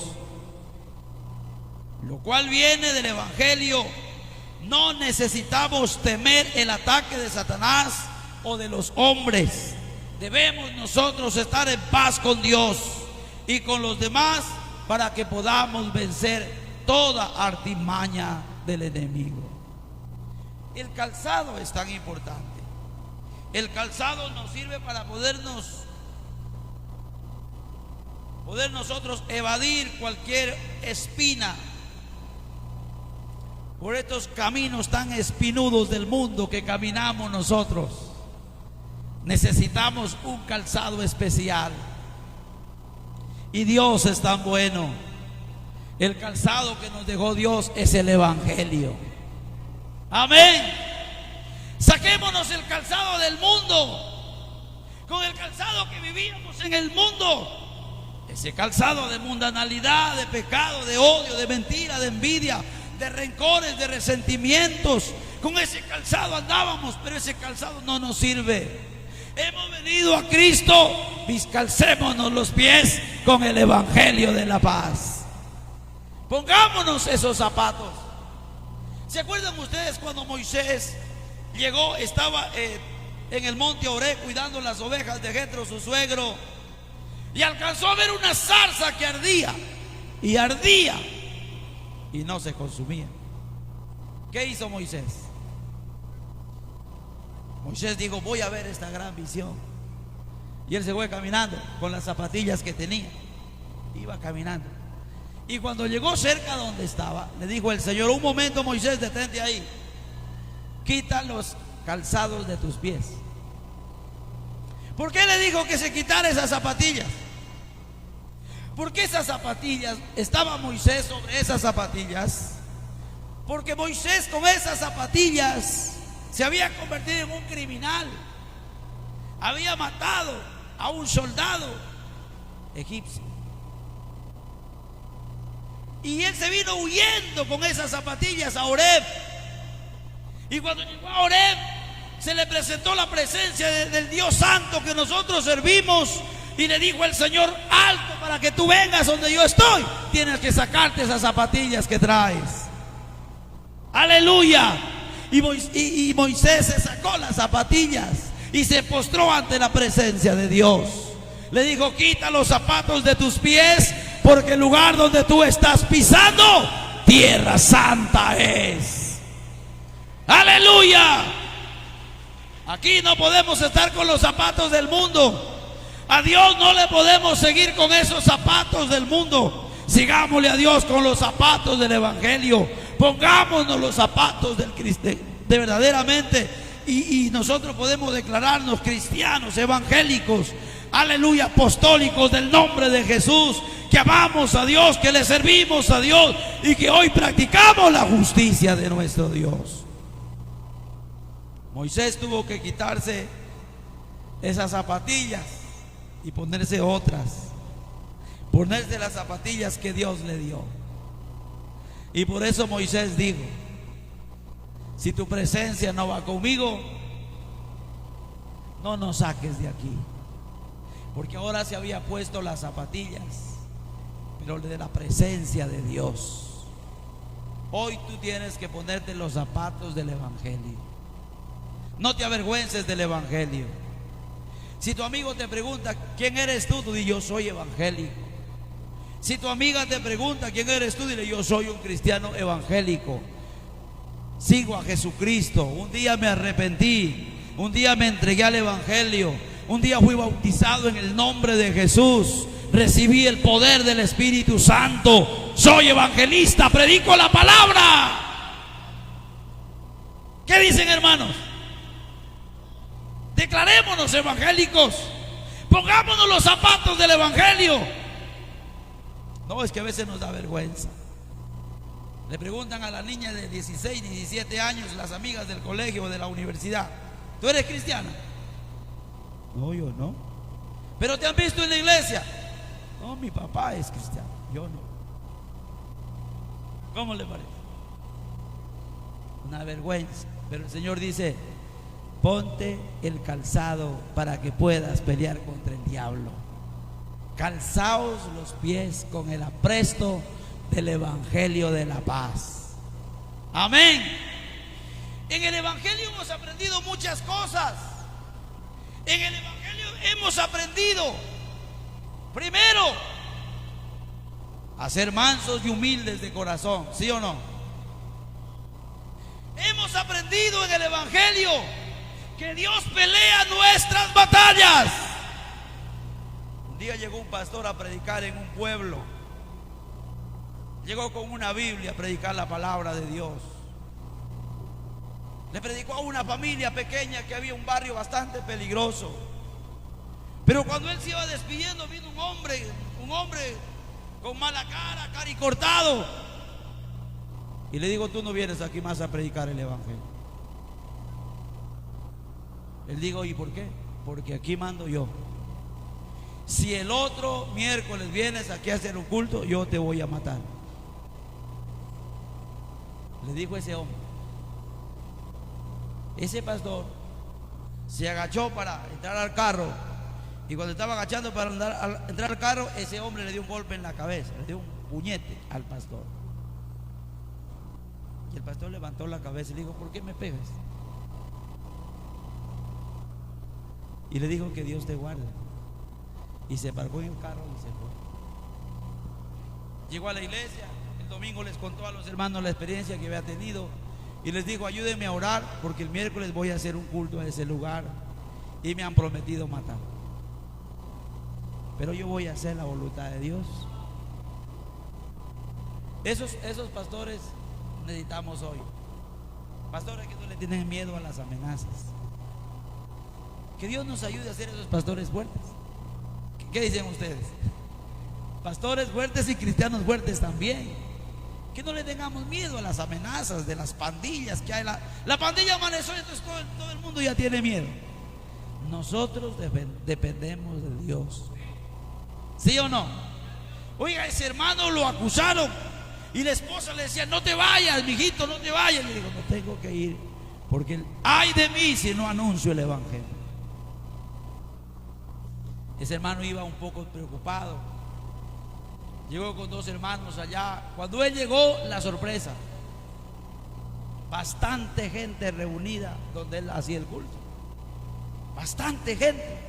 Speaker 1: lo cual viene del evangelio. No necesitamos temer el ataque de Satanás o de los hombres. Debemos nosotros estar en paz con Dios y con los demás, para que podamos vencer toda artimaña del enemigo. El calzado es tan importante. El calzado nos sirve para poder nosotros evadir cualquier espina por estos caminos tan espinudos del mundo que caminamos nosotros. Necesitamos un calzado especial. Y Dios es tan bueno. El calzado que nos dejó Dios es el evangelio. Amén. Saquémonos el calzado del mundo. Con el calzado que vivíamos en el mundo, ese calzado de mundanalidad, de pecado, de odio, de mentira, de envidia, de rencores, de resentimientos. Con ese calzado andábamos, pero ese calzado no nos sirve. Hemos venido a Cristo, calcémonos los pies con el evangelio de la paz. Pongámonos esos zapatos. ¿Se acuerdan ustedes cuando Moisés llegó, estaba en el monte Oreb cuidando las ovejas de Jetro, su suegro, y alcanzó a ver una zarza que ardía y ardía y no se consumía? ¿Qué hizo Moisés? Moisés dijo: voy a ver esta gran visión. Y él se fue caminando con las zapatillas que tenía. Iba caminando. Y cuando llegó cerca donde estaba, le dijo el Señor: un momento, Moisés, detente ahí. Quita los calzados de tus pies. ¿Por qué le dijo que se quitara esas zapatillas? Porque esas zapatillas, estaba Moisés sobre esas zapatillas, porque Moisés con esas zapatillas se había convertido en un criminal. Había matado a un soldado egipcio. Y él se vino huyendo con esas zapatillas a Oreb. Y cuando llegó a Oreb, se le presentó la presencia del Dios Santo que nosotros servimos. Y le dijo el Señor: alto, para que tú vengas donde yo estoy, tienes que sacarte esas zapatillas que traes. Aleluya. Y Moisés se sacó las zapatillas y se postró ante la presencia de Dios. Le dijo: quita los zapatos de tus pies, porque el lugar donde tú estás pisando, tierra santa es. Aleluya. Aquí no podemos estar con los zapatos del mundo. A Dios no le podemos seguir con esos zapatos del mundo. Sigámosle a Dios con los zapatos del evangelio. Pongámonos los zapatos del cristiano, de verdaderamente, y nosotros podemos declararnos cristianos, evangélicos, aleluya, apostólicos del nombre de Jesús, que amamos a Dios, que le servimos a Dios y que hoy practicamos la justicia de nuestro Dios. Moisés tuvo que quitarse esas zapatillas y ponerse otras. Ponerse las zapatillas que Dios le dio. Y por eso Moisés dijo: si tu presencia no va conmigo, no nos saques de aquí. Porque ahora se había puesto las zapatillas, pero de la presencia de Dios. Hoy tú tienes que ponerte los zapatos del Evangelio. No te avergüences del Evangelio. Si tu amigo te pregunta ¿quién eres tú?, tú di: yo soy evangélico. Si tu amiga te pregunta ¿quién eres tú?, dile: yo soy un cristiano evangélico. Sigo a Jesucristo. Un día me arrepentí, un día me entregué al Evangelio, un día fui bautizado en el nombre de Jesús, recibí el poder del Espíritu Santo, soy evangelista, predico la palabra. ¿Qué dicen, hermanos? Declarémonos evangélicos, pongámonos los zapatos del Evangelio. No, es que a veces nos da vergüenza. Le preguntan a la niña de 16, 17 años, las amigas del colegio o de la universidad: ¿tú eres cristiana? No, yo no. ¿Pero te han visto en la iglesia? No, mi papá es cristiano, yo no. ¿Cómo le parece? Una vergüenza. Pero el Señor dice: ponte el calzado para que puedas pelear contra el diablo. Calzaos los pies con el apresto del Evangelio de la paz. Amén. En el Evangelio hemos aprendido muchas cosas. En el Evangelio hemos aprendido, primero, a ser mansos y humildes de corazón, ¿sí o no? Hemos aprendido en el Evangelio que Dios pelea nuestras batallas. Un día llegó un pastor a predicar en un pueblo. Llegó con una Biblia a predicar la palabra de Dios. Le predicó a una familia pequeña que había un barrio bastante peligroso. Pero cuando él se iba despidiendo, vino un hombre con mala cara, caricortado, y le digo: tú no vienes aquí más a predicar el Evangelio. Él dijo: ¿y por qué? Porque aquí mando yo. Si el otro miércoles vienes aquí a hacer un culto, yo te voy a matar. Le dijo ese hombre. Ese pastor se agachó para entrar al carro, y cuando estaba agachando para entrar al carro, ese hombre le dio un golpe en la cabeza, le dio un puñete al pastor. Y el pastor levantó la cabeza y le dijo: ¿por qué me pegas? Y le dijo: que Dios te guarde. Y se embarcó en el carro y se fue. Llegó a la iglesia, el domingo les contó a los hermanos la experiencia que había tenido, y les dijo: ayúdenme a orar, porque el miércoles voy a hacer un culto a ese lugar y me han prometido matar, pero yo voy a hacer la voluntad de Dios. Esos pastores necesitamos hoy. Pastores que no le tienen miedo a las amenazas. Que Dios nos ayude a ser esos pastores fuertes. ¿Qué dicen ustedes? Pastores fuertes y cristianos fuertes también. Que no le tengamos miedo a las amenazas de las pandillas que hay. La pandilla amaneció, entonces todo el mundo ya tiene miedo. Nosotros dependemos de Dios. ¿Sí o no? Oiga, ese hermano lo acusaron y la esposa le decía: no te vayas, mijito, no te vayas. Le digo: no tengo que ir, porque ay de mí si no anuncio el Evangelio. Ese hermano iba un poco preocupado. Llegó con dos hermanos allá. Cuando él llegó, la sorpresa: bastante gente reunida donde él hacía el culto. Bastante gente.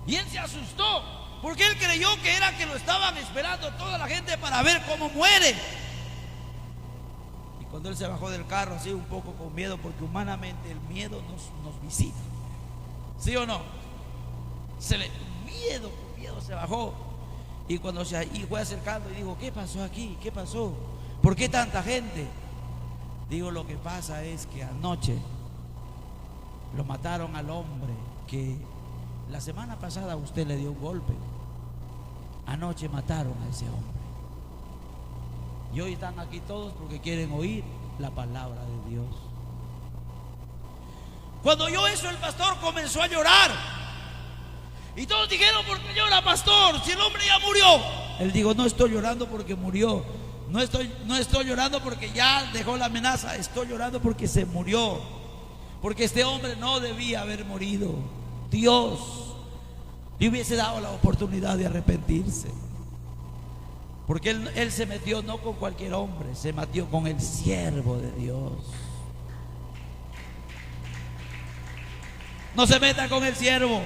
Speaker 1: Y él se asustó, porque él creyó que era que lo estaban esperando toda la gente para ver cómo muere. Y cuando él se bajó del carro, así un poco con miedo, porque humanamente el miedo nos visita, ¿sí o no? Miedo se bajó. Y cuando se fue acercando y dijo: ¿qué pasó aquí? ¿Qué pasó? ¿Por qué tanta gente? Digo: lo que pasa es que anoche lo mataron al hombre que la semana pasada usted le dio un golpe. Anoche mataron a ese hombre. Y hoy están aquí todos porque quieren oír la palabra de Dios. Cuando oyó eso, el pastor comenzó a llorar. Y todos dijeron: ¿por qué llora, pastor? Si el hombre ya murió. Él dijo: no estoy llorando porque murió. No estoy llorando porque ya dejó la amenaza. Estoy llorando porque se murió. Porque este hombre no debía haber morido. Dios le hubiese dado la oportunidad de arrepentirse. Porque él se metió no con cualquier hombre, se metió con el siervo de Dios. No se meta con el siervo.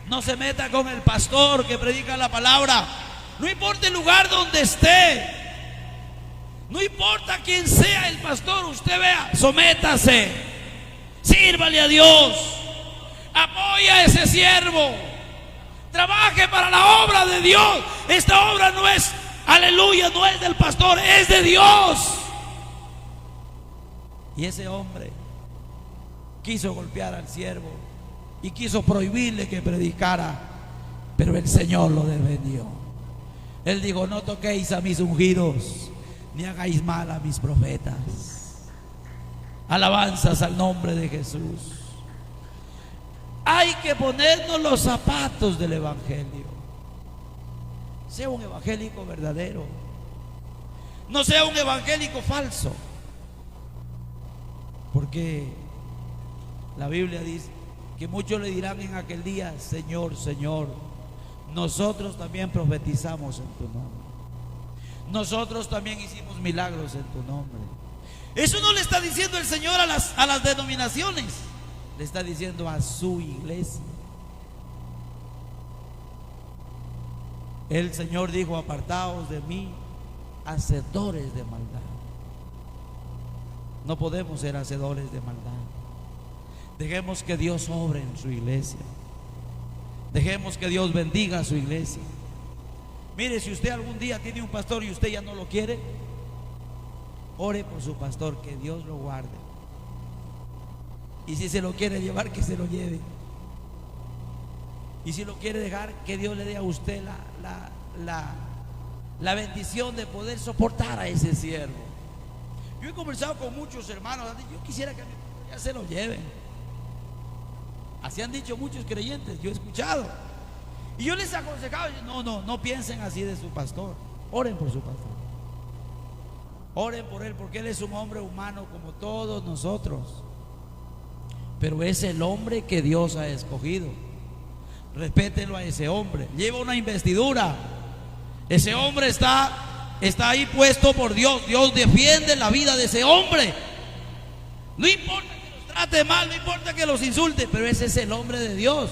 Speaker 1: No se meta con el pastor que predica la palabra. No importa el lugar donde esté, no importa quién sea el pastor, usted vea, sométase, sírvale a Dios, apoya a ese siervo, trabaje para la obra de Dios. Esta obra no es, aleluya, no es del pastor, es de Dios. Y ese hombre quiso golpear al siervo y quiso prohibirle que predicara, pero el Señor lo defendió. Él dijo: no toquéis a mis ungidos, ni hagáis mal a mis profetas. Alabanzas al nombre de Jesús. Hay que ponernos los zapatos del evangelio. Sea un evangélico verdadero, no sea un evangélico falso. Porque la Biblia dice que muchos le dirán en aquel día: Señor, Señor, nosotros también profetizamos en tu nombre, nosotros también hicimos milagros en tu nombre. Eso no le está diciendo el Señor a las denominaciones, le está diciendo a su iglesia. El Señor dijo: apartaos de mí, hacedores de maldad. No podemos ser hacedores de maldad. Dejemos que Dios obre en su iglesia. Dejemos que Dios bendiga a su iglesia. Mire, si usted algún día tiene un pastor y usted ya no lo quiere, ore por su pastor, que Dios lo guarde. Y si se lo quiere llevar, que se lo lleve. Y si lo quiere dejar, que Dios le dé a usted la bendición de poder soportar a ese siervo. Yo he conversado con muchos hermanos: yo quisiera que a mi pastor ya se lo lleven. Así han dicho muchos creyentes, yo he escuchado. Y yo les he aconsejado: no piensen así de su pastor. Oren por su pastor. Oren por él, porque él es un hombre humano como todos nosotros. Pero es el hombre que Dios ha escogido. Respétenlo a ese hombre. Lleva una investidura. Ese hombre está ahí puesto por Dios. Dios defiende la vida de ese hombre. No importa que los trate mal, no importa que los insulte, pero ese es el hombre de Dios.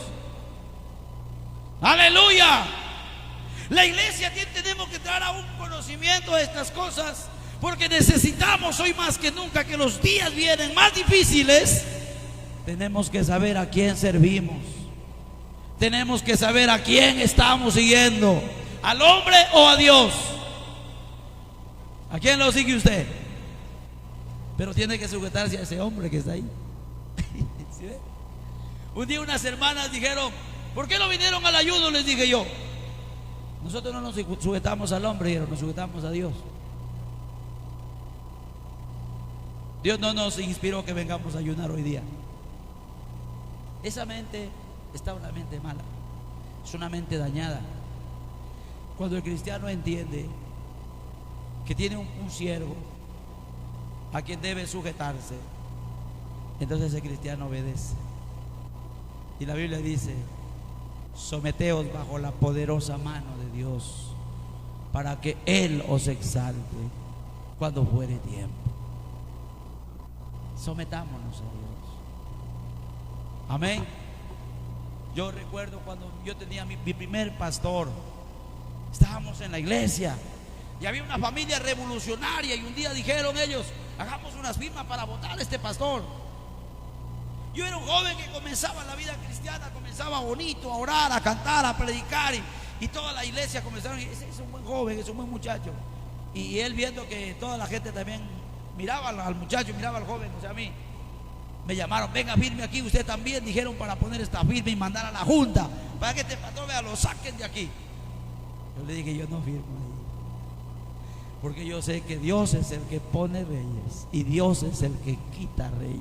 Speaker 1: Aleluya. La iglesia tenemos que traer a un conocimiento de estas cosas, porque necesitamos hoy más que nunca, que los días vienen más difíciles. Tenemos que saber a quién servimos. Tenemos que saber a quién estamos siguiendo, al hombre o a Dios. ¿A quién lo sigue usted? Pero tiene que sujetarse a ese hombre que está ahí. ¿Sí ve? Un día unas hermanas dijeron: ¿por qué no vinieron al ayuno? Les dije yo: nosotros no nos sujetamos al hombre, nos sujetamos a Dios. Dios no nos inspiró que vengamos a ayunar hoy día. Esa mente está una mente mala, es una mente dañada. Cuando el cristiano entiende que tiene un siervo a quien debe sujetarse, entonces el cristiano obedece. Y la Biblia dice: someteos bajo la poderosa mano de Dios, para que Él os exalte cuando fuere tiempo. Sometámonos a Dios. Amén. Yo recuerdo cuando yo tenía mi primer pastor, estábamos en la iglesia y había una familia revolucionaria, y un día dijeron ellos: hagamos unas firmas para votar a este pastor. Yo era un joven que comenzaba la vida cristiana, comenzaba bonito, a orar, a cantar, a predicar, y toda la iglesia comenzaron: ese es un buen joven, es un buen muchacho. Y él, viendo que toda la gente también miraba al muchacho, miraba al joven, o sea, a mí, me llamaron: venga, firme aquí usted también, dijeron, para poner esta firma y mandar a la junta, para que este pastor, vea, lo saquen de aquí. Yo le dije: yo no firmo ahí, porque yo sé que Dios es el que pone reyes y Dios es el que quita reyes.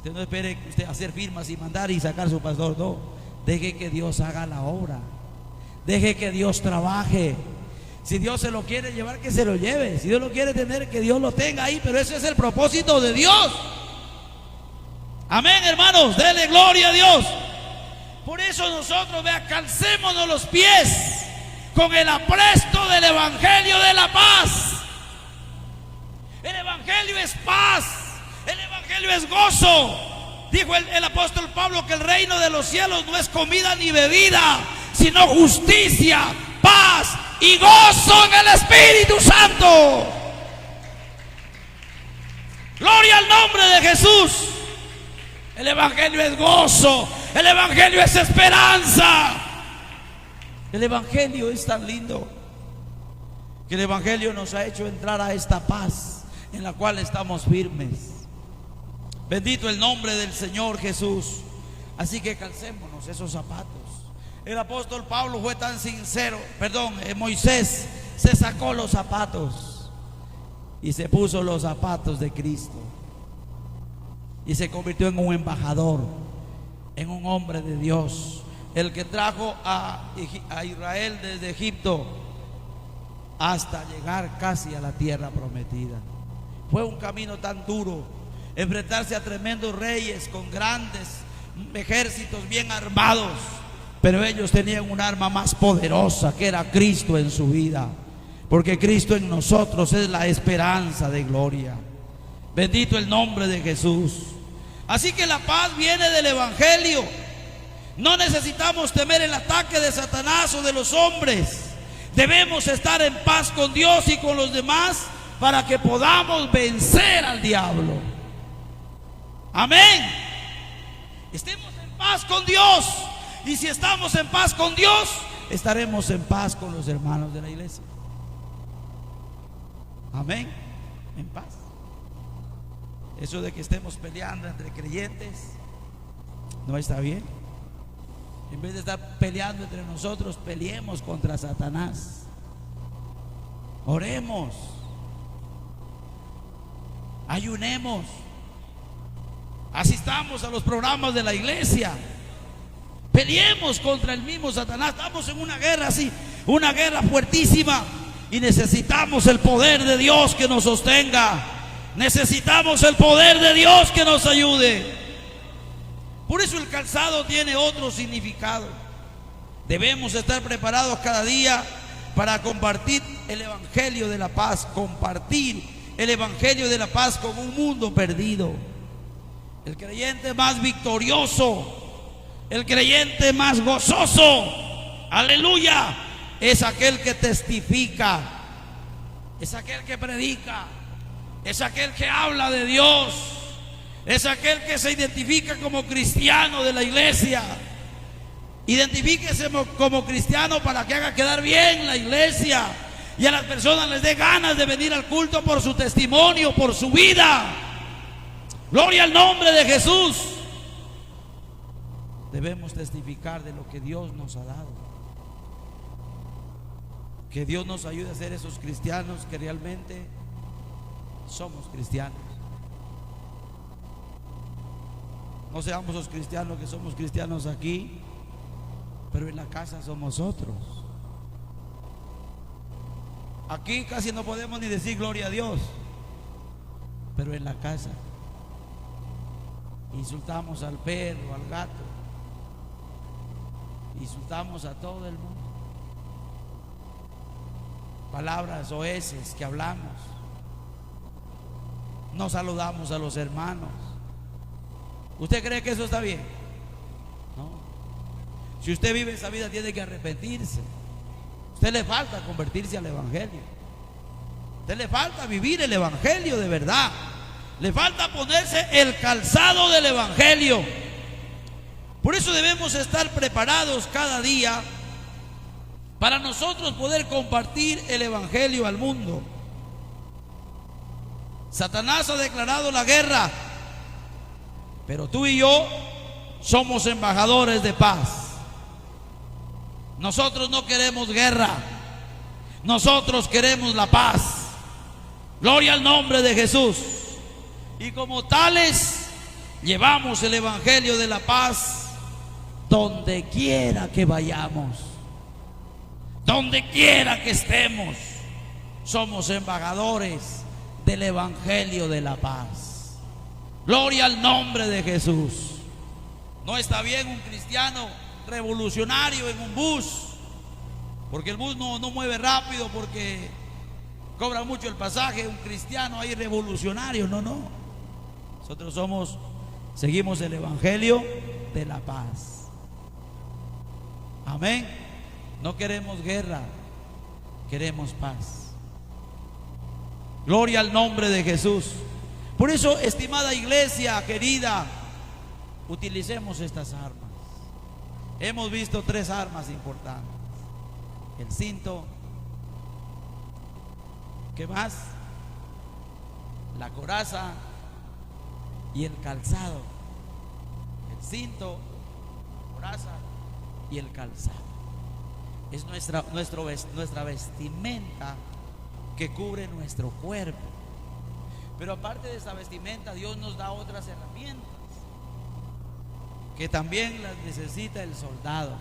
Speaker 1: Usted no espere usted hacer firmas y mandar y sacar su pastor, no. Deje que Dios haga la obra. Deje que Dios trabaje. Si Dios se lo quiere llevar, que se lo lleve. Si Dios lo quiere tener, que Dios lo tenga ahí. Pero ese es el propósito de Dios. Amén, hermanos. Denle gloria a Dios. Por eso nosotros, vea, calcémonos los pies con el apresto del evangelio de la paz. El evangelio es paz. El evangelio es gozo. Dijo el apóstol Pablo que el reino de los cielos no es comida ni bebida, sino justicia, paz y gozo en el Espíritu Santo. Gloria al nombre de Jesús. El evangelio es gozo. El evangelio es esperanza. El evangelio es tan lindo que el evangelio nos ha hecho entrar a esta paz en la cual estamos firmes. Bendito el nombre del Señor Jesús. Así que calcémonos esos zapatos. El apóstol Pablo fue tan sincero. Moisés se sacó los zapatos y se puso los zapatos de Cristo y se convirtió en un embajador, en un hombre de Dios, el que trajo a Israel desde Egipto hasta llegar casi a la tierra prometida. Fue un camino tan duro, enfrentarse a tremendos reyes con grandes ejércitos bien armados, pero ellos tenían un arma más poderosa, que era Cristo en su vida, porque Cristo en nosotros es la esperanza de gloria. Bendito el nombre de Jesús. Así que la paz viene del evangelio. No necesitamos temer el ataque de Satanás o de los hombres. Debemos estar en paz con Dios y con los demás para que podamos vencer al diablo. Amén. Estemos en paz con Dios. Y si estamos en paz con Dios, estaremos en paz con los hermanos de la iglesia. Amén. En paz. Eso de que estemos peleando entre creyentes no está bien. En vez de estar peleando entre nosotros, peleemos contra Satanás. Oremos. Ayunemos. Asistamos a los programas de la iglesia. Peleemos contra el mismo Satanás. Estamos en una guerra así, una guerra fuertísima, y necesitamos el poder de Dios que nos sostenga. Necesitamos el poder de Dios que nos ayude. Por eso el calzado tiene otro significado. Debemos estar preparados cada día para compartir el evangelio de la paz, compartir el evangelio de la paz con un mundo perdido. El creyente más victorioso, el creyente más gozoso, aleluya, es aquel que testifica, es aquel que predica, es aquel que habla de Dios, es aquel que se identifica como cristiano de la iglesia. Identifíquese como cristiano para que haga quedar bien la iglesia y a las personas les dé ganas de venir al culto por su testimonio, por su vida. Gloria al nombre de Jesús. Debemos testificar de lo que Dios nos ha dado. Que Dios nos ayude a ser esos cristianos que realmente somos cristianos. No seamos los cristianos que somos cristianos aquí, pero en la casa somos otros. Aquí casi no podemos ni decir gloria a Dios, pero en la casa insultamos al perro, al gato, insultamos a todo el mundo. Palabras oeces que hablamos. No saludamos a los hermanos. ¿Usted cree que eso está bien? No. Si usted vive esa vida, tiene que arrepentirse. A usted le falta convertirse al evangelio. A usted le falta vivir el evangelio de verdad. Le falta ponerse el calzado del evangelio. Por eso debemos estar preparados cada día para nosotros poder compartir el evangelio al mundo. Satanás ha declarado la guerra, pero tú y yo somos embajadores de paz. Nosotros no queremos guerra, nosotros queremos la paz. Gloria al nombre de Jesús. Y como tales Llevamos el evangelio de la paz donde quiera que vayamos, donde quiera que estemos. Somos embajadores del evangelio de la paz. Gloria al nombre de Jesús. No está bien un cristiano revolucionario en un bus, porque el bus no mueve rápido, porque cobra mucho el pasaje. Un cristiano ahí revolucionario, no. Nosotros seguimos el evangelio de la paz. Amén. No queremos guerra, queremos paz. Gloria al nombre de Jesús. Por eso, estimada iglesia querida, utilicemos estas armas. Hemos visto 3 armas importantes: el cinto, ¿qué más? La coraza y el calzado. El cinto, la coraza y el calzado es nuestra vestimenta que cubre nuestro cuerpo. Pero aparte de esa vestimenta, Dios nos da otras herramientas que también las necesita el soldado.